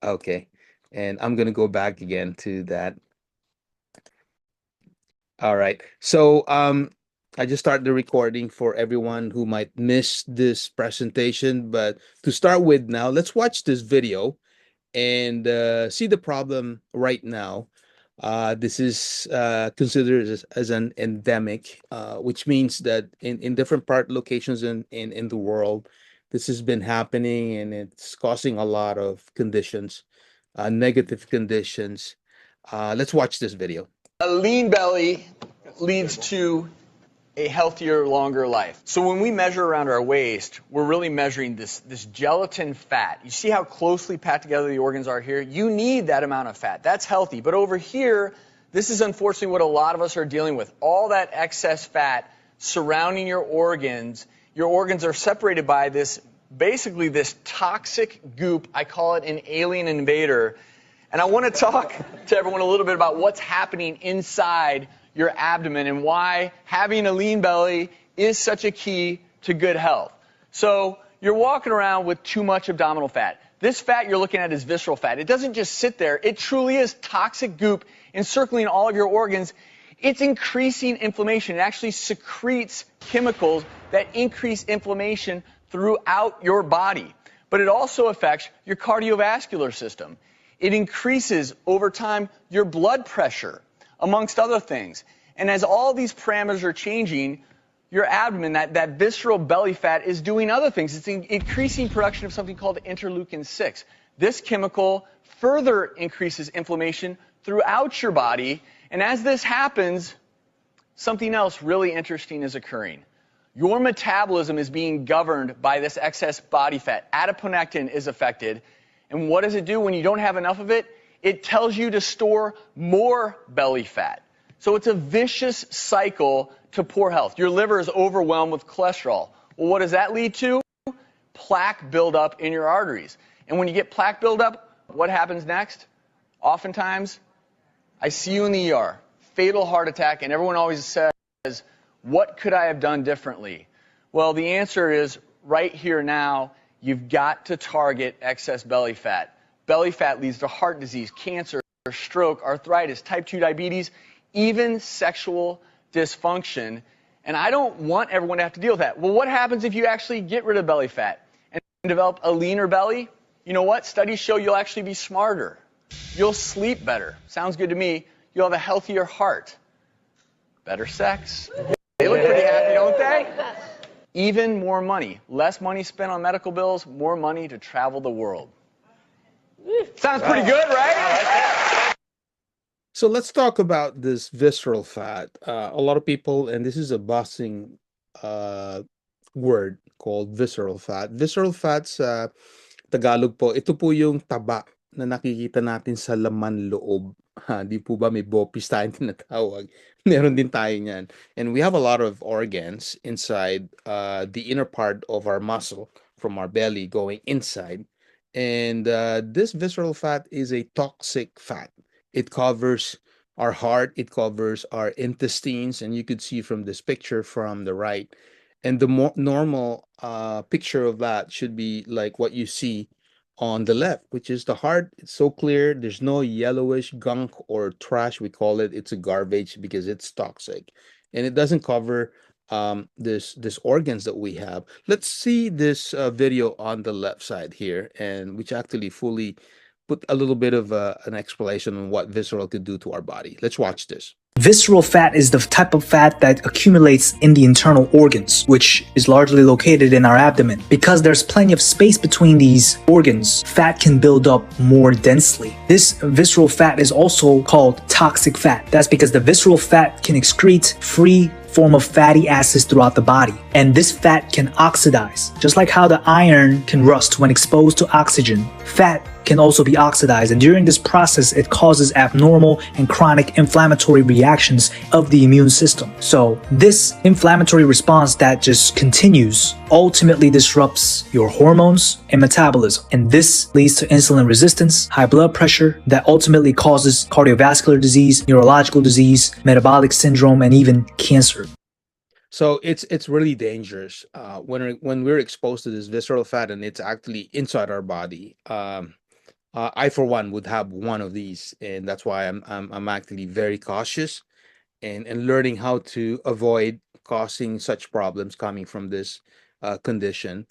Okay. And I'm gonna go back again to that. All right. So I just started the recording for everyone who might miss this presentation. But to start with now, let's watch this video and see the problem right now. This is considered as an endemic, which means that in different part locations in the world, this has been happening and it's causing a lot of conditions, negative conditions. Let's watch this video. A lean belly leads to a healthier, longer life. So when we measure around our waist, we're really measuring this gelatin fat. You see how closely packed together the organs are here? You need that amount of fat. That's healthy. But over here, this is unfortunately what a lot of us are dealing with. All that excess fat surrounding your organs. Your organs are separated by basically this toxic goop. I call it an alien invader. And I want to talk to everyone a little bit about what's happening inside your abdomen and why having a lean belly is such a key to good health. So you're walking around with too much abdominal fat. This fat you're looking at is visceral fat. It doesn't just sit there. It truly is toxic goop encircling all of your organs. It's increasing inflammation. It actually secretes chemicals that increase inflammation throughout your body. But it also affects your cardiovascular system. It increases over time your blood pressure, amongst other things. And as all these parameters are changing, your abdomen, that visceral belly fat, is doing other things. It's increasing production of something called interleukin-6. This chemical further increases inflammation throughout your body. And as this happens, something else really interesting is occurring. Your metabolism is being governed by this excess body fat. Adiponectin is affected. And what does it do when you don't have enough of it? It tells you to store more belly fat. So it's a vicious cycle to poor health. Your liver is overwhelmed with cholesterol. Well, what does that lead to? Plaque buildup in your arteries. And when you get plaque buildup, what happens next? Oftentimes, I see you in the ER, fatal heart attack, and everyone always says, what could I have done differently? Well, the answer is right here now. You've got to target excess belly fat. Belly fat leads to heart disease, cancer, stroke, arthritis, type 2 diabetes, even sexual dysfunction. And I don't want everyone to have to deal with that. Well, what happens if you actually get rid of belly fat and develop a leaner belly? You know what? Studies show you'll actually be smarter. You'll sleep better. Sounds good to me. You'll have a healthier heart. Better sex. They look pretty happy, don't they? Even more money. Less money spent on medical bills, more money to travel the world. Sounds pretty good, right? So let's talk about this visceral fat. A lot of people, and this is a busting uh, word called visceral fat. Visceral fat sa Tagalog po, ito po yung taba na nakikita natin sa laman loob. Ha, di po ba may bopis tayong tinatawag? Meron din tayo niyan. And we have a lot of organs inside the inner part of our muscle from our belly going inside. And this visceral fat is a toxic fat. It covers our heart, it covers our intestines, and you could see from this picture from the right. And the more normal picture of that should be like what you see on the left, which is the heart. It's so clear. There's no yellowish gunk or trash. We call it. It's a garbage because it's toxic, and it doesn't cover this organs that we have. Let's see this video on the left side here, and which actually fully put a little bit of an explanation on what visceral could do to our body. Let's watch this. Visceral fat is the type of fat that accumulates in the internal organs, which is largely located in our abdomen. Because there's plenty of space between these organs, fat can build up more densely. This visceral fat is also called toxic fat. That's because the visceral fat can excrete free form of fatty acids throughout the body. And this fat can oxidize. Just like how the iron can rust when exposed to oxygen, fat can also be oxidized, and during this process it causes abnormal and chronic inflammatory reactions of the immune system. So this inflammatory response that just continues ultimately disrupts your hormones and metabolism, and this leads to insulin resistance, high blood pressure that ultimately causes cardiovascular disease, neurological disease, metabolic syndrome, and even cancer. So it's really dangerous when we're exposed to this visceral fat and it's actually inside our body. I, for one, would have one of these, and that's why I'm actually very cautious and learning how to avoid causing such problems coming from this condition.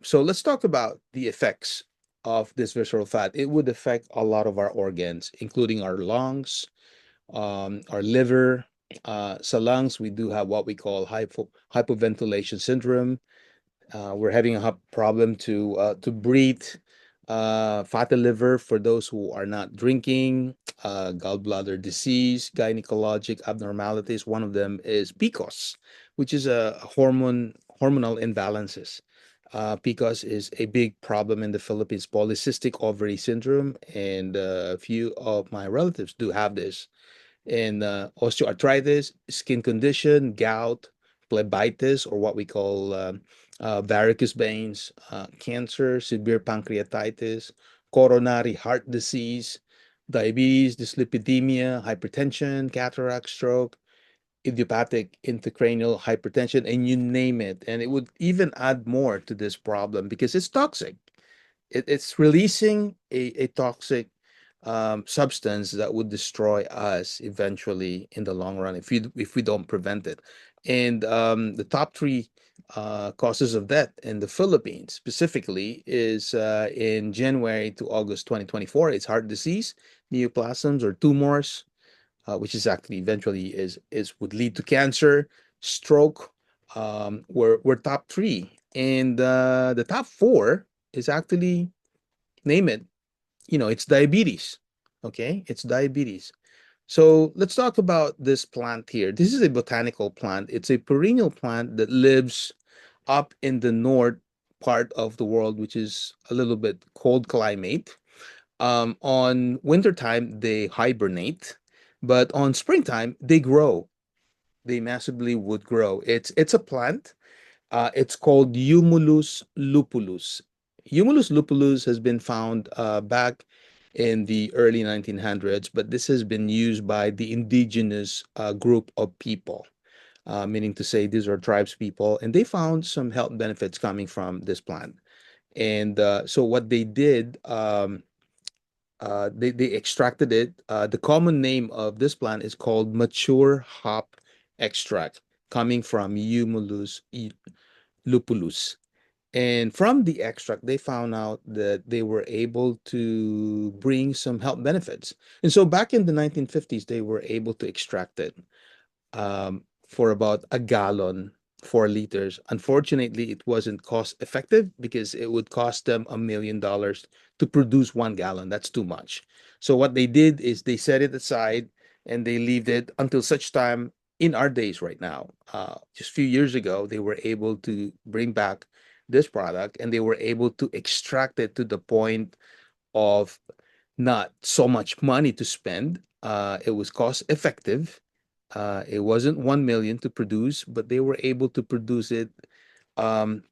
So let's talk about the effects of this visceral fat. It would affect a lot of our organs, including our lungs, our liver. So lungs, we do have what we call hypoventilation syndrome. We're having a problem to breathe. Fatty liver for those who are not drinking. Gallbladder disease, gynecologic abnormalities. One of them is PCOS, which is a hormonal imbalances. PCOS is a big problem in the Philippines. Polycystic ovary syndrome, and a few of my relatives do have this, and osteoarthritis, skin condition, gout, phlebitis, or what we call varicose veins, cancer, severe pancreatitis, coronary heart disease, diabetes, dyslipidemia, hypertension, cataract, stroke, idiopathic intracranial hypertension, and you name it. And it would even add more to this problem because it's toxic. It's releasing a toxic substance that would destroy us eventually in the long run if we don't prevent it. And the top three causes of death in the Philippines specifically is in January to August 2024. It's heart disease, neoplasms or tumors, which is actually eventually is would lead to cancer, stroke. Were top three, and the top four is actually, name it, it's diabetes. Okay, it's diabetes. So let's talk about this plant here. This is a botanical plant. It's a perennial plant that lives up in the north part of the world, which is a little bit cold climate. On wintertime, they hibernate, but on springtime, they grow. They massively would grow. It's a plant. It's called Humulus lupulus. Humulus lupulus has been found back in the early 1900s, but this has been used by the indigenous group of people, meaning to say these are tribes people, and they found some health benefits coming from this plant. And so what they did, they extracted it. The common name of this plant is called mature hop extract, coming from Humulus lupulus. And from the extract, they found out that they were able to bring some health benefits. And so back in the 1950s, they were able to extract it for about a gallon, 4 liters. Unfortunately, it wasn't cost effective because it would cost them $1 million to produce 1 gallon. That's too much. So what they did is they set it aside and they leave it until such time in our days right now. Just a few years ago, they were able to bring back this product and they were able to extract it to the point of not so much money to spend. It was cost effective. It wasn't 1 million to produce, but they were able to produce it um,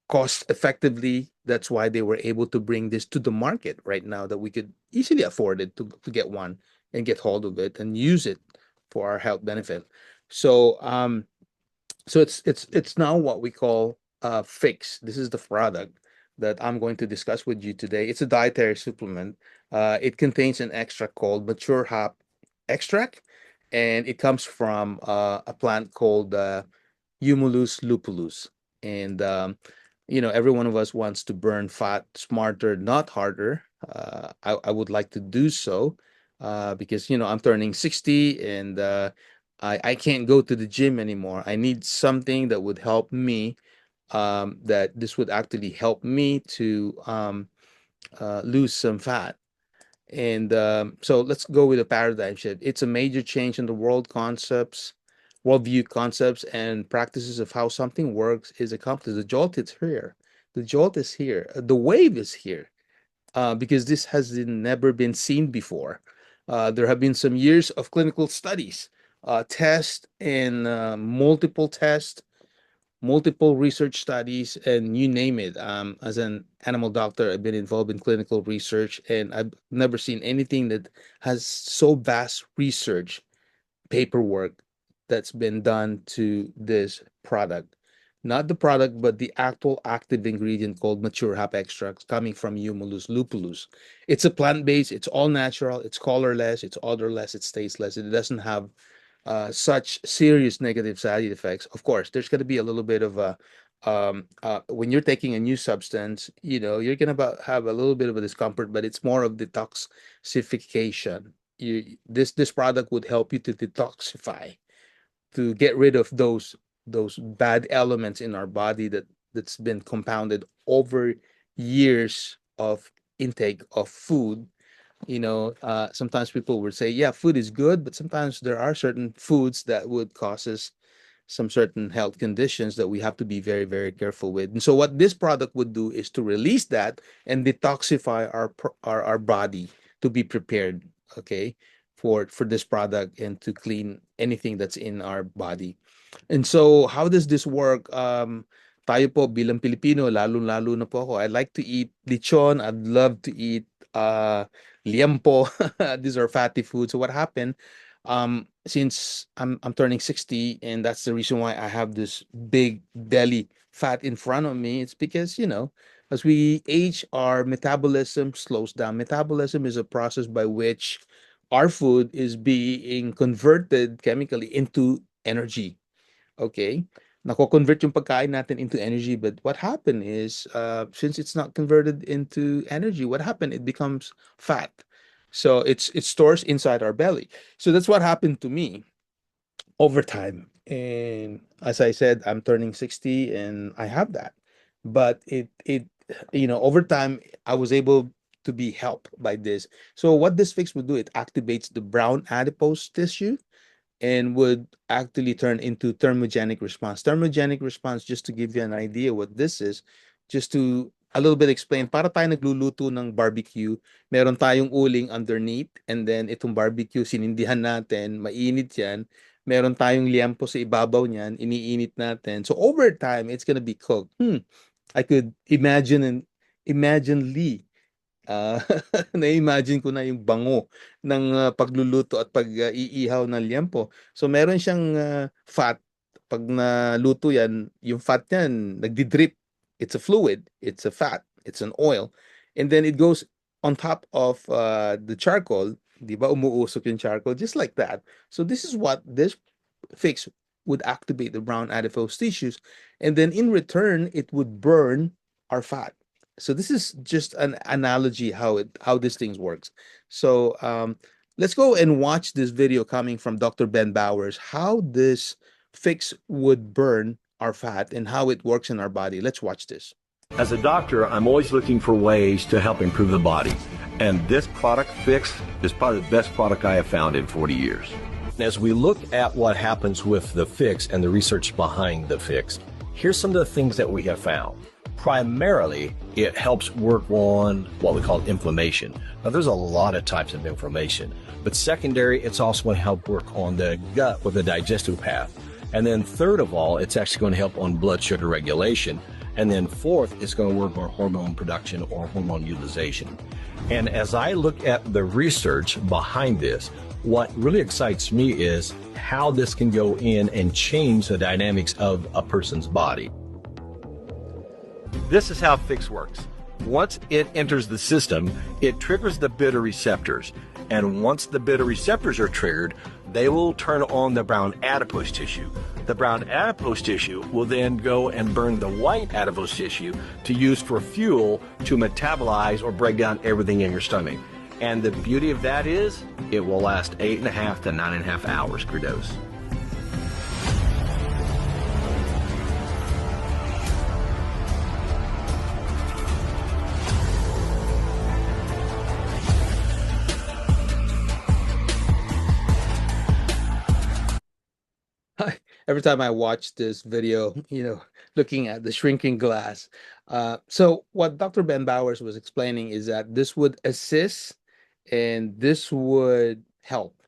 cost effectively. That's why they were able to bring this to the market right now that we could easily afford it to get one and get hold of it and use it for our health benefit. So it's now what we call Phix. This is the product that I'm going to discuss with you today. It's a dietary supplement. It contains an extract called mature hop extract, and it comes from a plant called Humulus lupulus. And every one of us wants to burn fat smarter, not harder. I would like to do so because I'm turning 60 and I can't go to the gym anymore. I need something that would help me, that this would actually help me to lose some fat. And so let's go with a paradigm shift. It's a major change in the worldview concepts and practices of how something works is accomplished. The jolt is here. The jolt is here. The wave is here because this has never been seen before. There have been some years of clinical studies, tests, and multiple tests, multiple research studies, and you name it. As an animal doctor, I've been involved in clinical research, and I've never seen anything that has so vast research paperwork that's been done to this product. not the product, but the actual active ingredient called mature hop extracts coming from Humulus Lupulus. It's a plant based, it's all natural, it's colorless, it's odorless, it's tasteless. It doesn't have such serious negative side effects. Of course, there's going to be a little bit of a when you're taking a new substance, you're going to have a little bit of a discomfort, but it's more of detoxification. This product would help you to detoxify, to get rid of those bad elements in our body that's been compounded over years of intake of food. Sometimes people would say, yeah, food is good, but sometimes there are certain foods that would cause us some certain health conditions that we have to be very, very careful with. And so what this product would do is to release that and detoxify our body to be prepared, okay, for this product and to clean anything that's in our body. And so, how does this work? Tayo po bilang Pilipino, lalo-lalo na po ako, I like to eat lechon. I'd love to eat liempo. These are fatty foods. So what happened? Since I'm turning 60, and that's the reason why I have this big belly fat in front of me. It's because, as we age, our metabolism slows down. Metabolism is a process by which our food is being converted chemically into energy. Okay? Nako-convert yung pagkain natin into energy, but what happened is, since it's not converted into energy, what happened? It becomes fat. So it stores inside our belly. So that's what happened to me over time. And as I said, I'm turning 60 and I have that. But over time, I was able to be helped by this. So what this fix would do, it activates the brown adipose tissue and would actually turn into thermogenic response. Thermogenic response, just to give you an idea what this is, just to a little bit explain, para tayo nagluluto ng barbecue, meron tayong uling underneath, and then itong barbecue, sinindihan natin, mainit yan, meron tayong liempo sa ibabaw niyan, iniinit natin. So over time, it's gonna be cooked. I could imagine Lee. Ah, na-imagine ko na yung bango ng pagluluto at pag-iihaw ng liempo. So meron siyang fat. Pag naluto yan, yung fat niyan nagdi-drip. It's a fluid, it's a fat, it's an oil. And then it goes on top of the charcoal. Di ba umuusok yung charcoal? Just like that. So this is what this fix would activate the brown adipose tissues. And then in return, it would burn our fat. So this is just an analogy how this thing works. So let's go and watch this video coming from Dr. Ben Bowers, how this fix would burn our fat and how it works in our body. Let's watch this. As a doctor, I'm always looking for ways to help improve the body. And this product, Phix, is probably the best product I have found in 40 years. As we look at what happens with the Phix and the research behind the Phix, here's some of the things that we have found. Primarily, it helps work on what we call inflammation. Now, there's a lot of types of inflammation, but secondary, it's also going to help work on the gut or the digestive path. And then third of all, it's actually going to help on blood sugar regulation. And then fourth, it's going to work on hormone production or hormone utilization. And as I look at the research behind this, what really excites me is how this can go in and change the dynamics of a person's body. This is how Phix works. Once it enters the system, it triggers the beta receptors. And once the beta receptors are triggered, they will turn on the brown adipose tissue. The brown adipose tissue will then go and burn the white adipose tissue to use for fuel to metabolize or break down everything in your stomach. And the beauty of that is it will last 8.5 to 9.5 hours per dose. Every time I watch this video, looking at the shrinking glass. So what Dr. Ben Bowers was explaining is that this would assist and this would help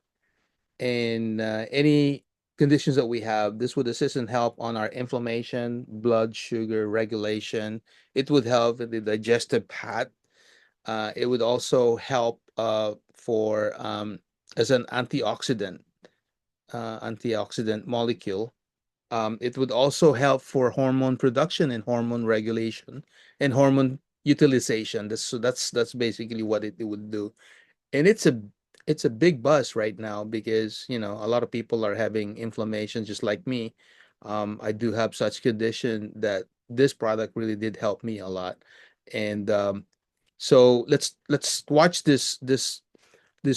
in any conditions that we have. This would assist and help on our inflammation, blood sugar regulation. It would help in the digestive path. It would also help for as an antioxidant molecule. It would also help for hormone production and hormone regulation and hormone utilization. That's basically what it would do. And it's a big buzz right now because a lot of people are having inflammation just like me. I do have such condition that this product really did help me a lot. And so let's watch this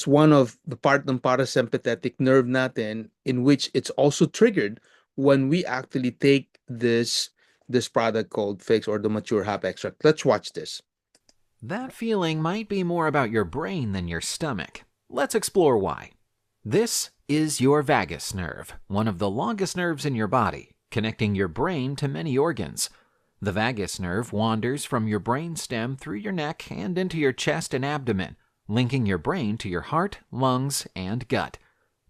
one of the part ng parasympathetic nerve natin in which it's also triggered when we actually take this product called Phix or the mature hop extract. Let's watch this. That feeling might be more about your brain than your stomach. Let's explore why. This is your vagus nerve, one of the longest nerves in your body, connecting your brain to many organs. The vagus nerve wanders from your brain stem through your neck and into your chest and abdomen, linking your brain to your heart, lungs, and gut.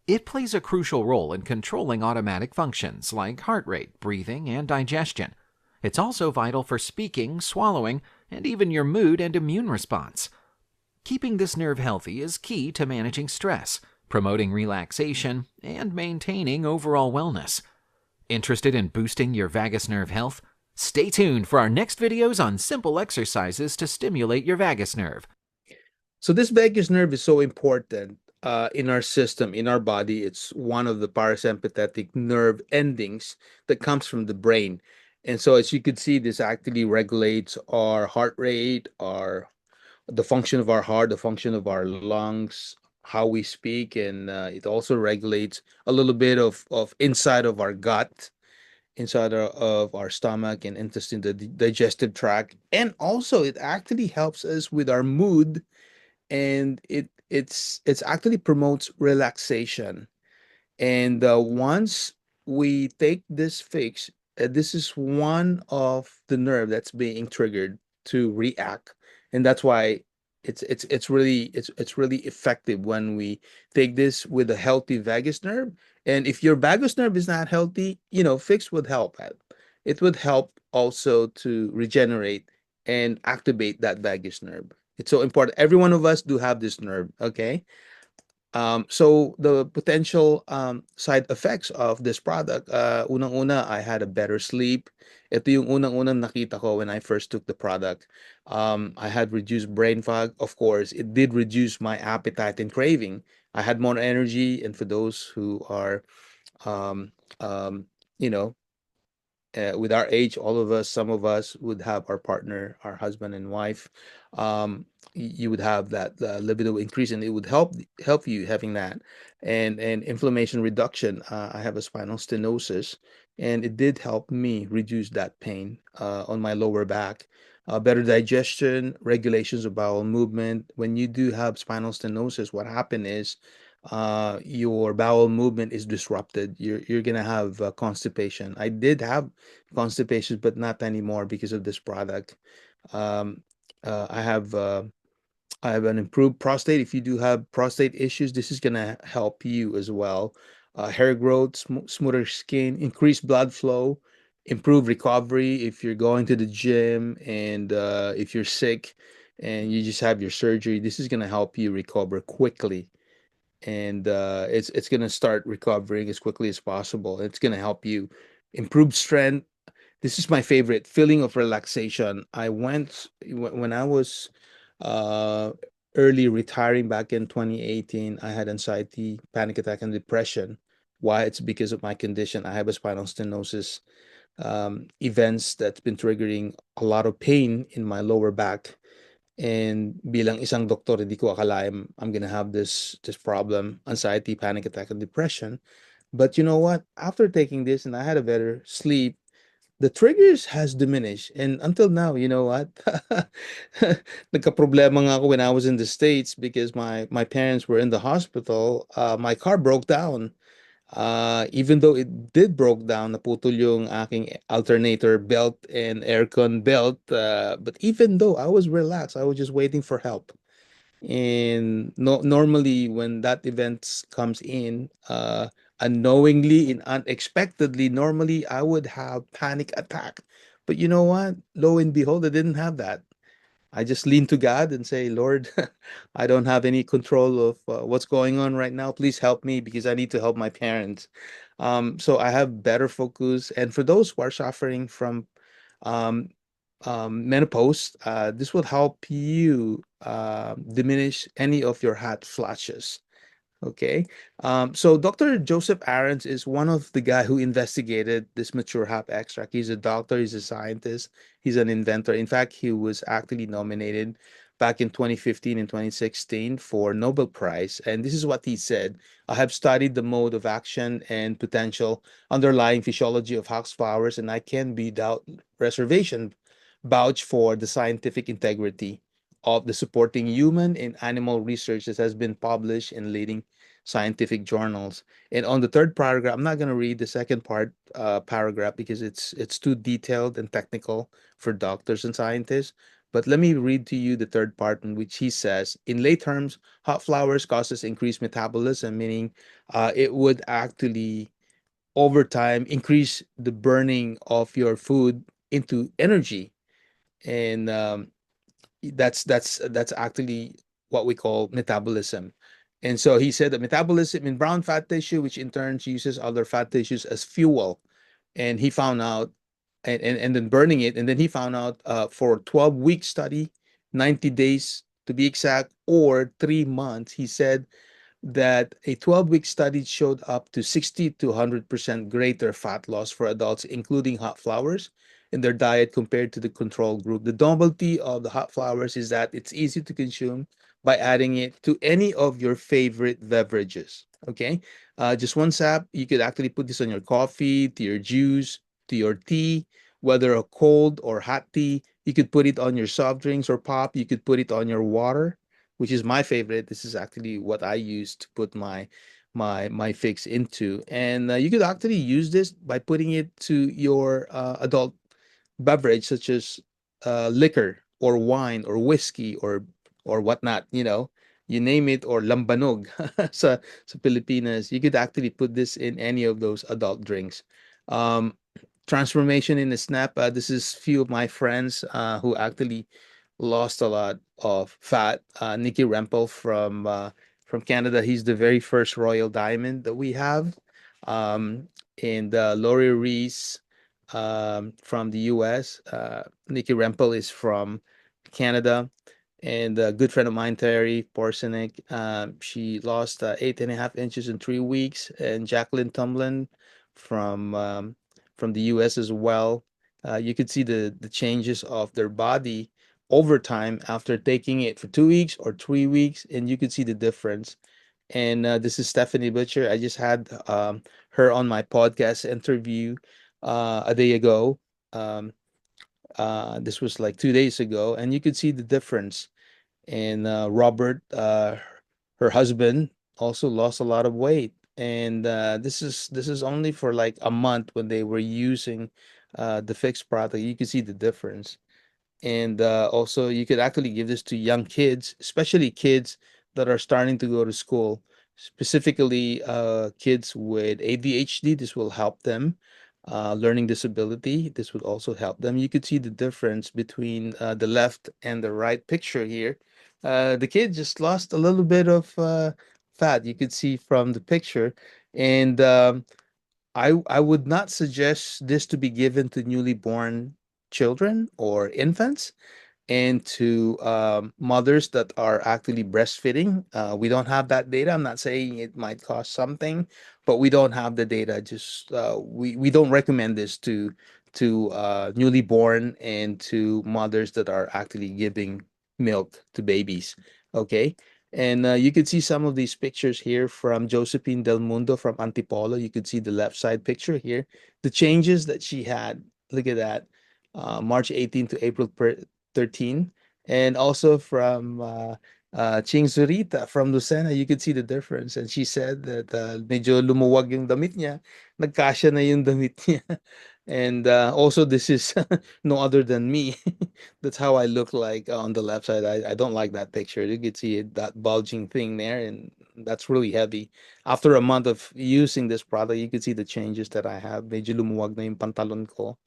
It plays a crucial role in controlling automatic functions like heart rate, breathing, and digestion. It's also vital for speaking, swallowing, and even your mood and immune response. Keeping this nerve healthy is key to managing stress, promoting relaxation, and maintaining overall wellness. Interested in boosting your vagus nerve health? Stay tuned for our next videos on simple exercises to stimulate your vagus nerve. So this vagus nerve is so important in our system, in our body. It's one of the parasympathetic nerve endings that comes from the brain. And so as you could see, this actually regulates our heart rate, our the function of our heart, the function of our lungs, how we speak, and it also regulates a little bit of inside of our gut, inside of our stomach and intestine, the digestive tract, and also it actually helps us with our mood, and it's actually promotes relaxation. And once we take this fix, this is one of the nerve that's being triggered to react, and that's why it's really effective when we take this with a healthy vagus nerve. And if your vagus nerve is not healthy, fix would help. It would help also to regenerate and activate that vagus nerve. It's so important. Every one of us do have this nerve. Okay. So the potential side effects of this product, unang-una, I had a better sleep. Ito yung unang-unang nakita ko when I first took the product. I had reduced brain fog. Of course, it did reduce my appetite and craving. I had more energy, and for those who are, um, um, you know, with our age, all of us, some of us would have our partner, our husband and wife. You would have that libido increase, and it would help you having that, and inflammation reduction. I have a spinal stenosis, and it did help me reduce that pain on my lower back. Better digestion, regulations of bowel movement. When you do have spinal stenosis, what happened is your bowel movement is disrupted. You're gonna have constipation. I did have constipation, but not anymore because of this product. Um, uh, I have uh, I have an improved prostate. If you do have prostate issues, this is gonna help you as well. Hair growth, smoother skin, increased blood flow, improve recovery if you're going to the gym, and if you're sick and you just have your surgery, this is gonna help you recover quickly, and it's going to start recovering as quickly as possible. It's going to help you improve strength. This is my favorite feeling of relaxation. I went when I was uh, early retiring back in 2018. I had anxiety, panic attack, and depression. Why? It's because of my condition. I have a spinal stenosis, events that's been triggering a lot of pain in my lower back. And bilang isang doktor, hindi ko akalain I'm gonna have this problem, anxiety, panic attack, and depression. But you know what? After taking this and I had a better sleep, the triggers has diminished. And until now, you know what? Nagka-problema nga ako when I was in the States because my parents were in the hospital. My car broke down. Even though it did broke down, naputol yung aking alternator belt and aircon belt. But even though I was relaxed, I was just waiting for help. And no, normally when that event comes in, unknowingly and unexpectedly, normally I would have panic attack. But you know what? Lo and behold, I didn't have that. I just lean to God and say, Lord, I don't have any control of what's going on right now. Please help me because I need to help my parents. So I have better focus. And for those who are suffering from um, menopause, this will help you diminish any of your hot flashes. Okay. So Dr. Joseph Aarons is one of the guy who investigated this mature hop extract. He's a doctor, he's a scientist, he's an inventor. In fact, he was actually nominated back in 2015 and 2016 for Nobel Prize. And this is what he said. I have studied the mode of action and potential underlying physiology of hox flowers, and I can without reservation vouch for the scientific integrity of the supporting human and animal research that has been published in leading scientific journals. And on the third paragraph, I'm not going to read the second part paragraph because it's too detailed and technical for doctors and scientists. But let me read to you the third part in which he says, in lay terms, hot flowers causes increased metabolism, meaning it would actually over time increase the burning of your food into energy. And that's actually what we call metabolism. And so he said that metabolism in brown fat tissue, which in turn uses other fat tissues as fuel. And he found out, and then burning it. And then he found out for a 12-week study, 90 days to be exact, or 3 months, he said that a 12-week study showed up to 60 to 100% greater fat loss for adults, including hot flowers, in their diet compared to the control group. The novelty of the hot flowers is that it's easy to consume by adding it to any of your favorite beverages. Okay, just one sap. You could actually put this on your coffee, to your juice, to your tea, whether a cold or hot tea. You could put it on your soft drinks or pop. You could put it on your water, which is my favorite. This is actually what I use to put my fix into. And you could actually use this by putting it to your adult beverage, such as liquor or wine or whiskey or whatnot. You name it, or lambanog sa Pilipinas. You could actually put this in any of those adult drinks. Um, Transformation in a snap. This is few of my friends who actually lost a lot of fat. Nicky Rempel from Canada. He's the very first Royal Diamond that we have. And Lori Reese from the U.S. Nicky Rempel is from Canada. And a good friend of mine, Terry Porcenik, she lost 8.5 inches in 3 weeks. And Jacqueline Tumlin from the U.S. as well. You could see the changes of their body over time after taking it for 2 weeks or 3 weeks, and you could see the difference. And this is Stephanie Butcher. I just had her on my podcast interview a day ago. Um, this was like 2 days ago, and you could see the difference. And Robert, her husband, also lost a lot of weight. And this is only for like a month when they were using the fixed product. You could see the difference. And also, you could actually give this to young kids, especially kids that are starting to go to school, specifically kids with ADHD. This will help them. Learning disability, this would also help them. You could see the difference between the left and the right picture here. The kid just lost a little bit of fat. You could see from the picture. And I would not suggest this to be given to newly born children or infants, and to mothers that are actually breastfeeding. We don't have that data. I'm not saying it might cost something, but we don't have the data. Just we don't recommend this to newly born and to mothers that are actually giving milk to babies. Okay. And you could see some of these pictures here from Josephine Del Mundo from Antipolo. You could see the left side picture here. The changes that she had. Look at that. March 18 to April 13. And also from Ching Zurita from Lucena, you could see the difference. And she said that medyo lumuwag yung damit niya, nagkasya na yung damit niya. And also, this is no other than me. That's how I look like on the left side. I don't like that picture. You could see that bulging thing there, and that's really heavy. After a month of using this product, you could see the changes that I have. Medyo lumuwag na yung pantalon ko.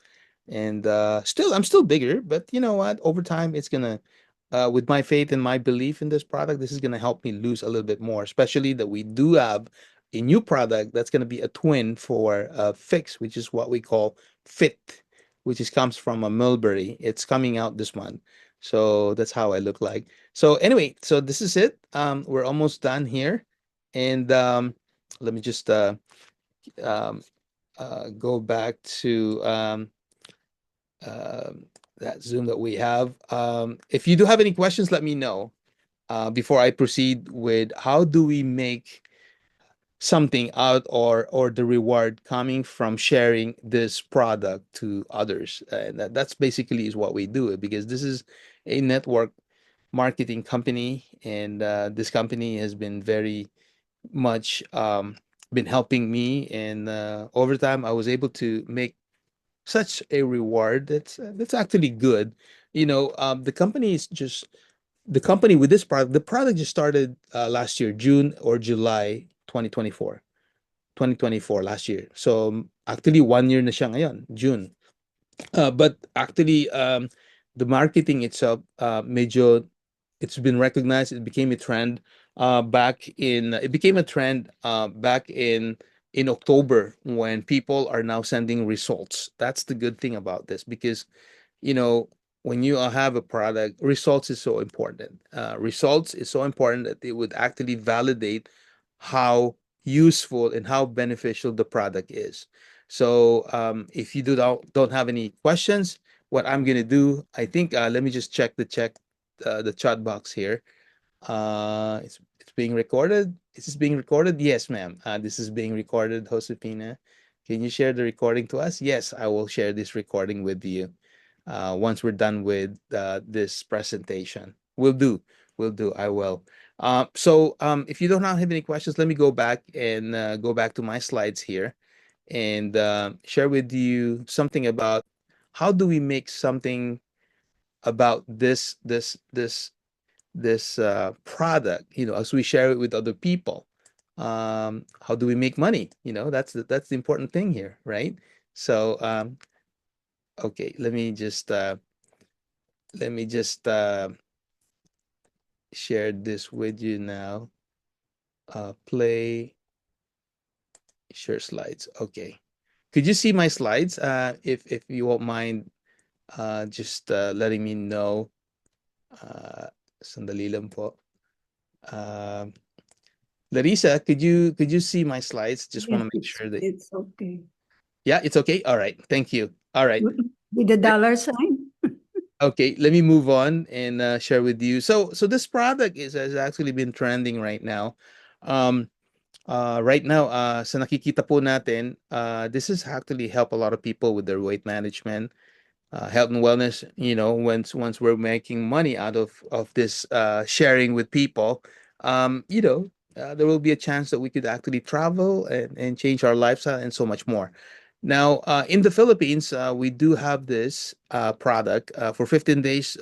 And still I'm still bigger, but you know what, over time it's gonna with my faith and my belief in this product, this is going to help me lose a little bit more, especially that we do have a new product that's going to be a twin for Phix, which is what we call Fit, which is comes from a mulberry. It's coming out this month. So that's how I look like. So anyway, so this is it. We're almost done here. And let me just um, go back to um, that Zoom that we have. If you do have any questions, let me know before I proceed with how do we make something out or the reward coming from sharing this product to others. And that's basically is what we do because this is a network marketing company, and this company has been very much been helping me, and over time I was able to make such a reward that's actually good. The company is just the company with this product. The product just started last year, June or July 2024. 2024 last year. So actually 1 year na siya ngayon, June. But actually, the marketing itself, medyo it's been recognized. It became a trend. It became a trend back in October when people are now sending results. That's the good thing about this because you know when you have a product, results is so important. Results is so important that it would actually validate how useful and how beneficial the product is. So if you don't have any questions, what I'm gonna do, I think let me just check the chat box here. It's being recorded. Is this being recorded? Yes, ma'am. This is being recorded, Josefina. Can you share the recording to us? Yes, I will share this recording with you once we're done with this presentation. Will do. Will do. I will. If you don't have any questions, let me go back and go back to my slides here and share with you something about how do we make something about this product, as we share it with other people. How do we make money? That's the important thing here, right? So okay, let me just share this with you now. Play share slides. Okay. Could you see my slides? If you won't mind, just letting me know. Sandali lang po. Um, Larissa, could you see my slides? Just want Yes, to make sure that it's okay. yeah, it's okay. All right. Thank you. All right. With the dollar sign? Okay, let me move on and share with you. So this product has actually been trending right now. Um, right now, sa nakikita po natin, this has actually helped a lot of people with their weight management, health and wellness. Once we're making money out of this sharing with people, there will be a chance that we could actually travel and change our lifestyle and so much more. Now, in the Philippines, we do have this product for 15 days.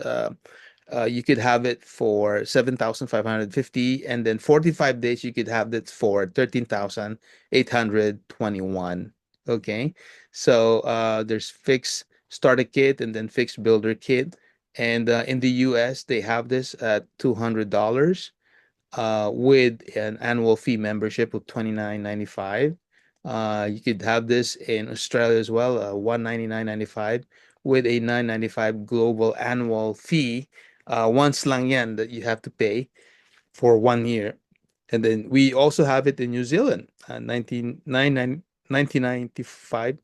You could have it for 7,550, and then 45 days you could have it for 13,821. Okay, so there's Fix Starter Kit and then Fix Builder Kit, and in the US they have this at $200 with an annual fee membership of 29.95. You could have this in Australia as well, 199.95 with a 9.95 global annual fee. Once lang yan that you have to pay for 1 year. And then we also have it in New Zealand, 1995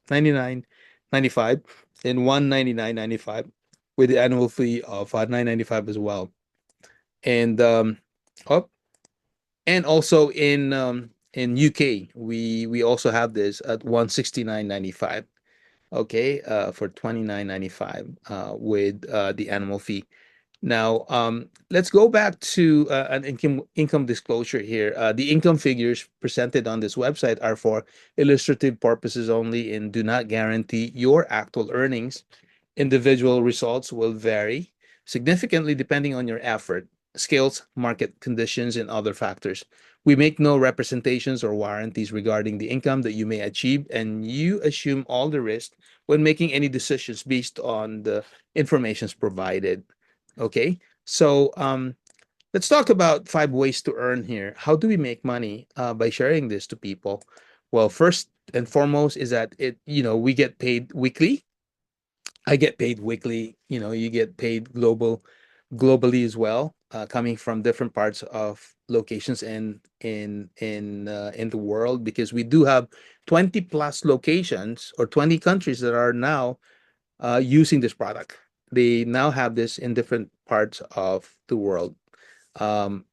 and 199.95 with the annual fee of 9.95 as well. And oh, and also in UK, we also have this at 169.95. Okay, for 29.95 with the animal fee. Now, let's go back to an income disclosure here. The income figures presented on this website are for illustrative purposes only and do not guarantee your actual earnings. Individual results will vary significantly depending on your effort, skills, market conditions, and other factors. We make no representations or warranties regarding the income that you may achieve, and you assume all the risk when making any decisions based on the information provided. Okay. So let's talk about 5 ways to earn here. How do we make money by sharing this to people? Well, first and foremost is that we get paid weekly. I get paid weekly. You get paid globally as well, coming from different parts of locations in the world, because we do have 20 plus locations or 20 countries that are now using this product. They now have this in different parts of the world. um,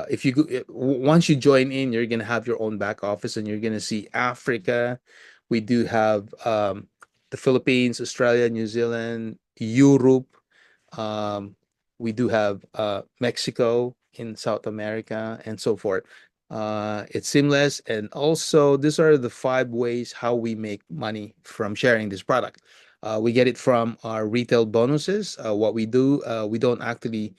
if you go, once you join in, you're gonna have your own back office, and you're gonna see Africa. We do have the Philippines, Australia, New Zealand, Europe. Um, we do have Mexico in South America, and so forth. It's seamless, and also these are the 5 ways how we make money from sharing this product. We get it from our retail bonuses. What we do, we don't actually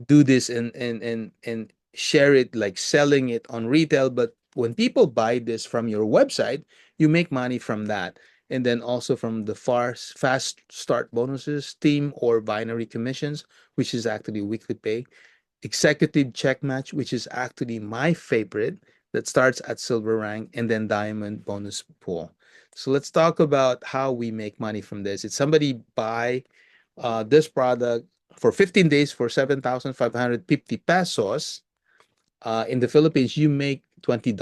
do this and share it like selling it on retail, but when people buy this from your website, you make money from that. And then also from the fast start bonuses, team or binary commissions, which is actually weekly pay, executive check match, which is actually my favorite, that starts at silver rank, and then diamond bonus pool. So let's talk about how we make money from this. It's somebody buy this product for 15 days for 7,550 pesos. In the Philippines, you make $20.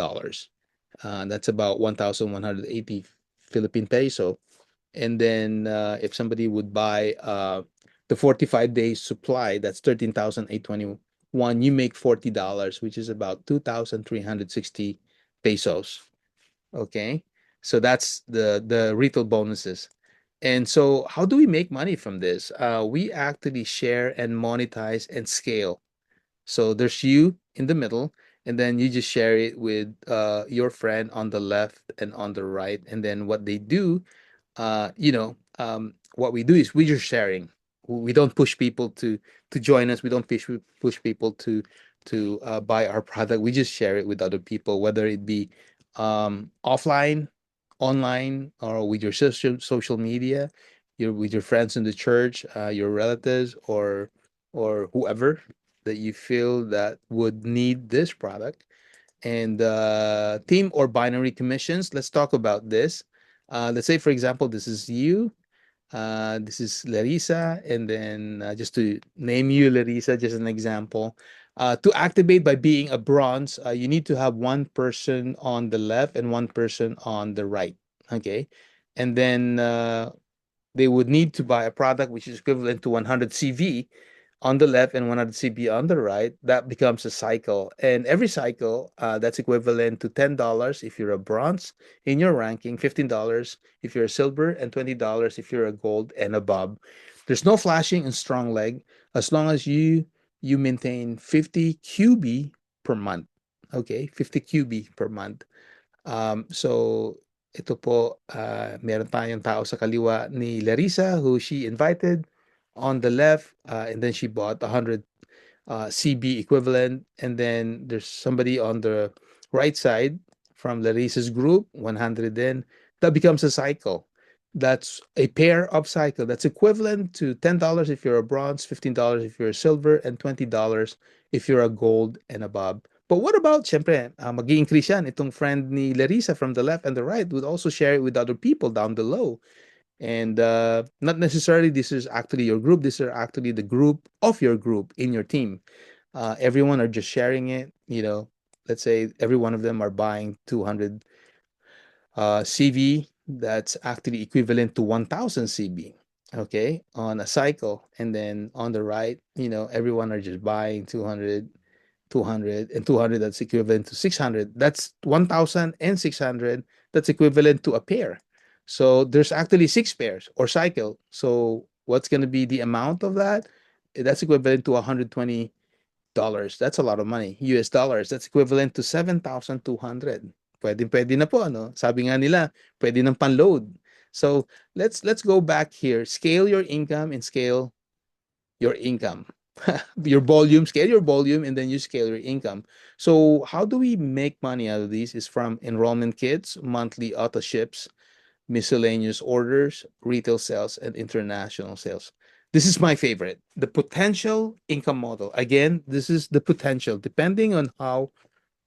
That's about 1,180 Philippine peso. And then if somebody would buy the 45 days supply, that's 13,821. You make $40, which is about 2,360 pesos. Okay, so that's the retail bonuses. And so, how do we make money from this? We actually share and monetize and scale. So there's you in the middle, and then you just share it with your friend on the left and on the right. And then what they do, what we do is we're just sharing. We don't push people to join us. We don't push people to buy our product. We just share it with other people, whether it be offline, online, or with your social media, with your friends in the church, your relatives, or whoever that you feel that would need this product. And team or binary commissions, let's talk about this. Let's say, for example, this is you, this is Larissa, and then just to name you Larissa, just an example. To activate by being a bronze, you need to have one person on the left and one person on the right. Okay. And then they would need to buy a product which is equivalent to 100 CV on the left and 100 CB on the right. That becomes a cycle. And every cycle, that's equivalent to $10 if you're a bronze in your ranking, $15 if you're a silver, and $20 if you're a gold and above. There's no flashing and strong leg as long as you maintain 50 QB per month. Okay, 50 QB per month. So ito po, meron tayong tao sa kaliwa ni Larissa who she invited on the left, and then she bought 100 CB equivalent. And then there's somebody on the right side from Larissa's group, 100 then. That becomes a cycle. That's a pair of cycle. That's equivalent to $10 if you're a bronze, $15 if you're a silver, and $20 if you're a gold and above. But what about, syempre, mag-i-increase yan. Itong friend ni Larissa from the left and the right would also share it with other people down below. And not necessarily this is actually your group. These are actually the group of your group in your team. Everyone are just sharing it. Let's say every one of them are buying 200 CV. That's actually equivalent to 1,000 CB. Okay, on a cycle. And then on the right, everyone are just buying 200, 200, and 200. That's equivalent to 600. That's 1,000 and 600. That's equivalent to a pair. So there's actually 6 pairs or cycle. So what's going to be the amount of that? That's equivalent to $120. That's a lot of money. US dollars. That's equivalent to 7,200. Pwede na po, ano? Sabi nga nila, pwede ng pan-load. So let's go back here. Scale your income and scale your income. Your volume, scale your volume, and then you scale your income. So how do we make money out of these? Is from enrollment kits, monthly auto ships, miscellaneous orders, retail sales, and international sales. This is my favorite, the potential income model. Again, this is the potential, depending on how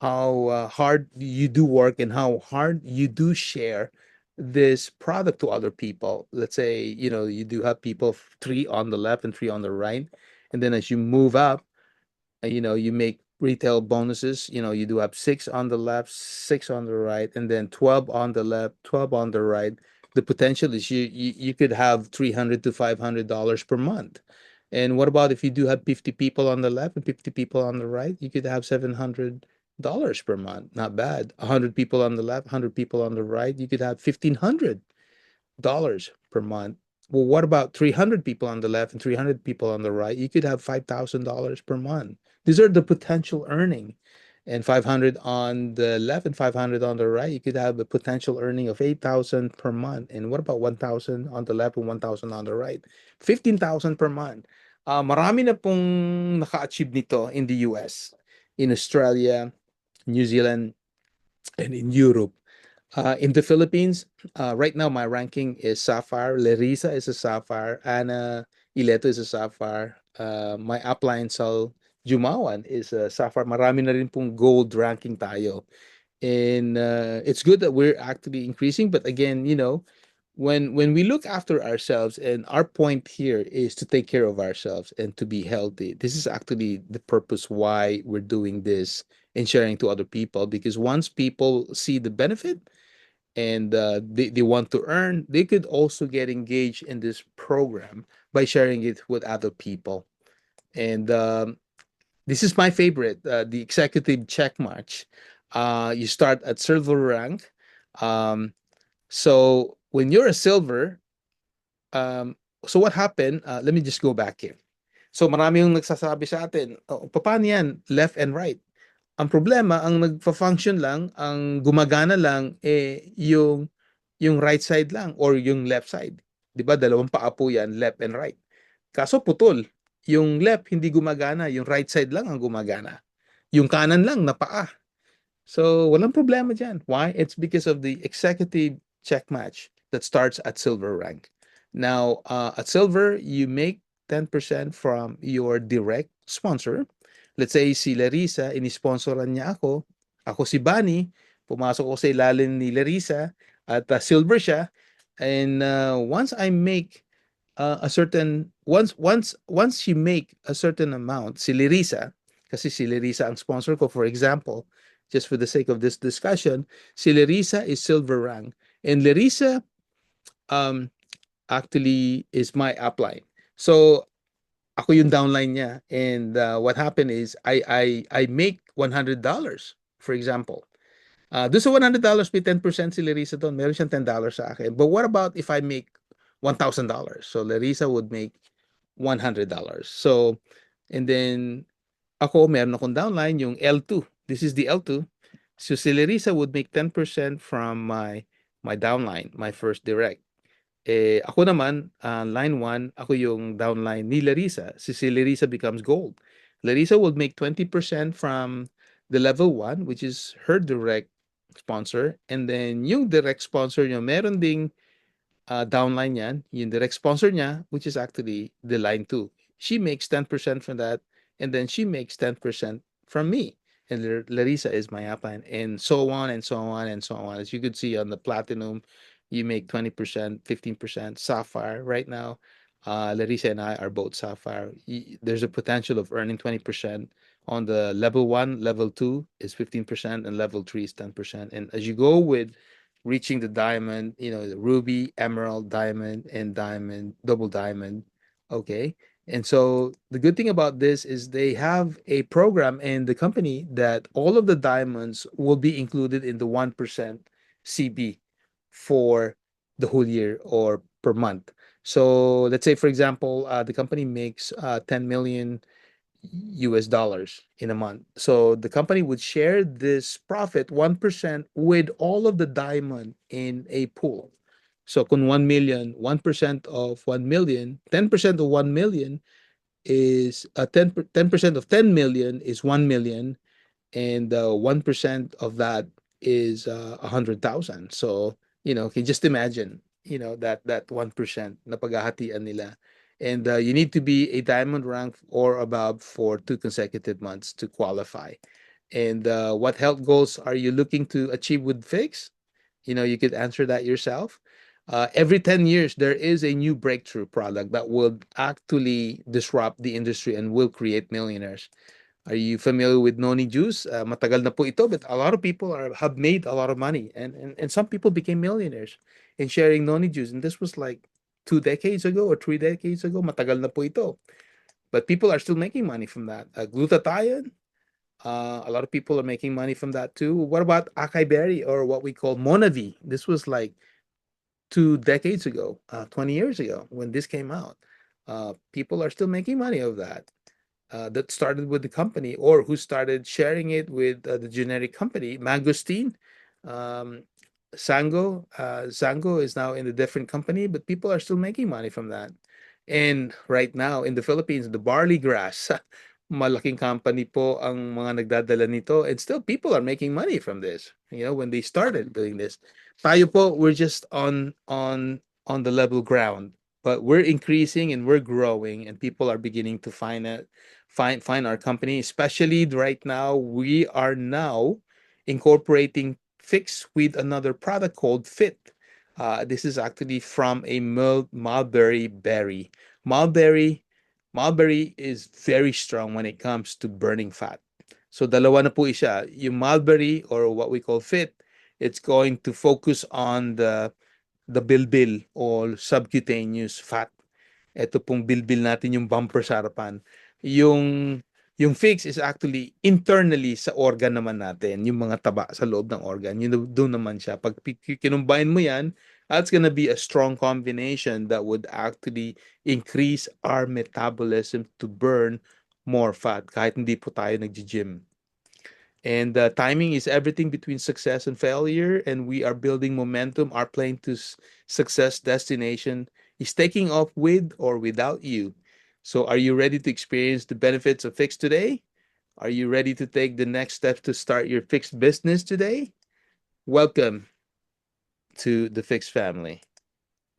hard you do work and how hard you do share this product to other people. Let's say, you do have people three on the left and three on the right, and then as you move up, you make retail bonuses. You do have six on the left, six on the right, and then 12 on the left, 12 on the right. The potential is you could have $300 to $500 per month. And what about if you do have 50 people on the left and 50 people on the right? You could have $700 per month. Not bad. 100 people on the left, 100 people on the right. You could have $1,500 per month. Well, what about 300 people on the left and 300 people on the right? You could have $5,000 per month. These are the potential earning. And 500 on the left and 500 on the right, you could have a potential earning of 8,000 per month. And what about 1,000 on the left and 1,000 on the right? 15,000 per month. Marami na pong naka-achieve nito in the US, in Australia, New Zealand, and in Europe. In the Philippines, right now my ranking is Sapphire. Larissa is a Sapphire. Anna Ileto is a Sapphire. My upline Sal Jumawan is a Sapphire. Marami na rin pong gold ranking tayo. And it's good that we're actually increasing. But again, when we look after ourselves, and our point here is to take care of ourselves and to be healthy. This is actually the purpose why we're doing this and sharing to other people, because once people see the benefit and they want to earn, they could also get engaged in this program by sharing it with other people. And this is my favorite, the executive check match. You start at silver rank. Um, so when you're a silver, um, so what happened? Let me just go back here. So marami yung nagsasabi sa atin, oh, paano yan? Left and right. Ang problema, ang nagfa-function lang, ang gumagana lang, yung right side lang or yung left side. 'Di ba? Dalawang paa po yan, left and right. Kaso putol. Yung left hindi gumagana, yung right side lang ang gumagana. Yung kanan lang na paa. So, walang problema dyan. Why? It's because of the executive check match that starts at silver rank. Now, at silver, you make 10% from your direct sponsor. Let's say si Larissa, inisponsoran niya ako. Ako si Bani, pumasok ako sa ilalim ni Larissa at silver siya. And once I make a certain once you make a certain amount, si Larissa, kasi si Larissa ang sponsor ko, for example, just for the sake of this discussion, si Larissa is silver rank. And Larissa um, actually is my upline. So, ako yung downline niya. And what happened is, I make $100, for example. Doon sa $100, may 10% si Larissa doon. Meron siyang $10 sa akin. But what about if I make $1,000? So, Larissa would make $100. So, and then, ako, meron akong downline, yung L2. This is the L2. So, si Larissa would make 10% from my downline, my first direct. Ako naman, line 1, ako yung downline ni Larissa. Si Larissa becomes gold. Larissa would make 20% from the level 1, which is her direct sponsor. And then, yung direct sponsor niya, meron ding downline yan, yung direct sponsor niya, which is actually the line 2. She makes 10% from that, and then she makes 10% from me. And Larissa is my upline, and so on and so on and so on. As you could see on the platinum, you make 20%, 15%. Sapphire right now, Larissa and I are both sapphire. There's a potential of earning 20% on the level 1, level 2 is 15%, and level 3 is 10%. And as you go with reaching the diamond, the ruby, emerald, diamond, and diamond, double diamond. Okay. And so the good thing about this is they have a program in the company that all of the diamonds will be included in the 1% CB for the whole year or per month. So let's say, for example, the company makes 10 million US dollars in a month. So the company would share this profit 1% with all of the diamond in a pool. So kung 1 million, 1% of 1 million, 10% of 1 million is 10% of 10 million is 1 million, and 1% of that is 100,000. So, can you just imagine, that 1% na paghahatian nila. And you need to be a diamond rank or above for 2 consecutive months to qualify. And what health goals are you looking to achieve with Fix? You could answer that yourself. Every 10 years, there is a new breakthrough product that will actually disrupt the industry and will create millionaires. Are you familiar with Noni Juice? Matagal na po ito, but a lot of people have made a lot of money, and some people became millionaires in sharing Noni Juice. And this was like 2 decades ago or 3 decades ago. Matagal na po ito, but people are still making money from that. Glutathione, a lot of people are making money from that too. What about acai berry, or what we call Monavi? This was like 2 decades ago, 20 years ago when this came out. People are still making money of that. That started with the company, or who started sharing it with the generic company, Mangosteen. Um, Sango is now in a different company, but people are still making money from that. And right now in the Philippines, the barley grass, malaking company po ang mga nagdadala nito, and still people are making money from this. When they started doing this, tayo po, we're just on the level ground, but we're increasing and we're growing, and people are beginning to find our company. Especially right now, we are now incorporating Fix with another product called Fit. This is actually from a mulberry berry. Mulberry mulberry is very strong when it comes to burning fat. So dalawa na po siya. Yung mulberry, or what we call Fit, it's going to focus on the bilbil or subcutaneous fat. Ito pong bilbil natin, yung bumper sa harapan. Yung yung Fix is actually internally sa organ naman natin, yung mga taba sa loob ng organ. Yun doon naman siya. Pag kinumbine mo yan, that's gonna be a strong combination that would actually increase our metabolism to burn more fat kahit hindi po tayo nag-gym. And timing is everything between success and failure, and we are building momentum. Our plane to success destination is taking off with or without you. So, are you ready to experience the benefits of Fix today? Are you ready to take the next step to start your Fixed business today? Welcome to the Fix family.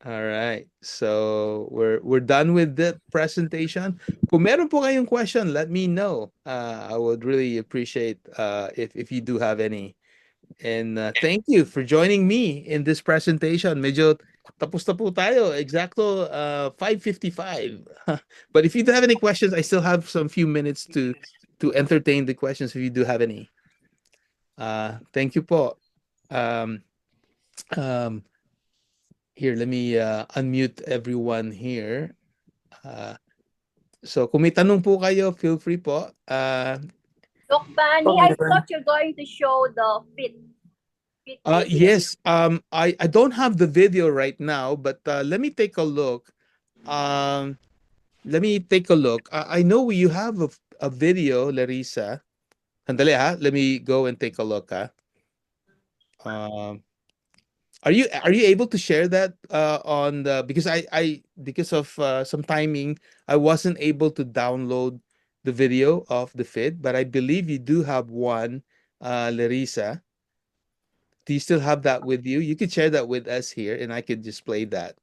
All right. So we're done with the presentation. Kung meron po kayong question, let me know. I would really appreciate if you do have any. And thank you for joining me in this presentation. Medyo tapos na po tayo. Exacto 5:55. But if you do have any questions, I still have some few minutes to entertain the questions if you do have any. Thank you po. Um, um, Here, let me unmute everyone here. So kung may tanong po kayo, feel free po. Doc Bunny, I thought you're going to show the fit video. Yes, I don't have the video right now, but let me take a look. Let me take a look. I know you have a video, Larissa. Sandali ha, let me go and take a look ha. Are you able to share that on the, because because of some timing, I wasn't able to download the video of the feed, but I believe you do have one, Larissa. Do you still have that with you? You could share that with us here, and I could display that.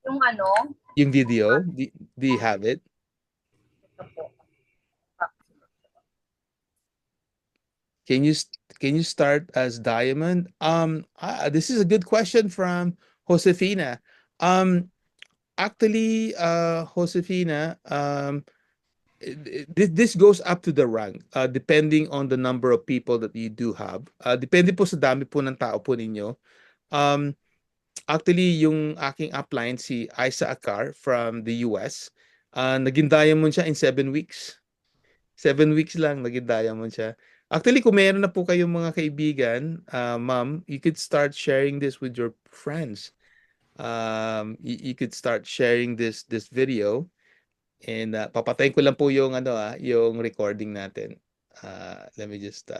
Yung ano? Yung video, do you have it? Can you start as Diamond? This is a good question from Josefina. Actually, Josefina, this goes up to the rank, depending on the number of people that you do have. Depende po sa dami po ng tao po ninyo. Actually, yung aking upline, si Isa Akar from the US, naging diamond siya in 7 weeks. 7 weeks lang, naging diamond siya. Actually, kung meron na po kayong mga kaibigan, ma'am, you could start sharing this with your friends. You could start sharing this video, and papatayin ko lang po yung yung recording natin. Let me just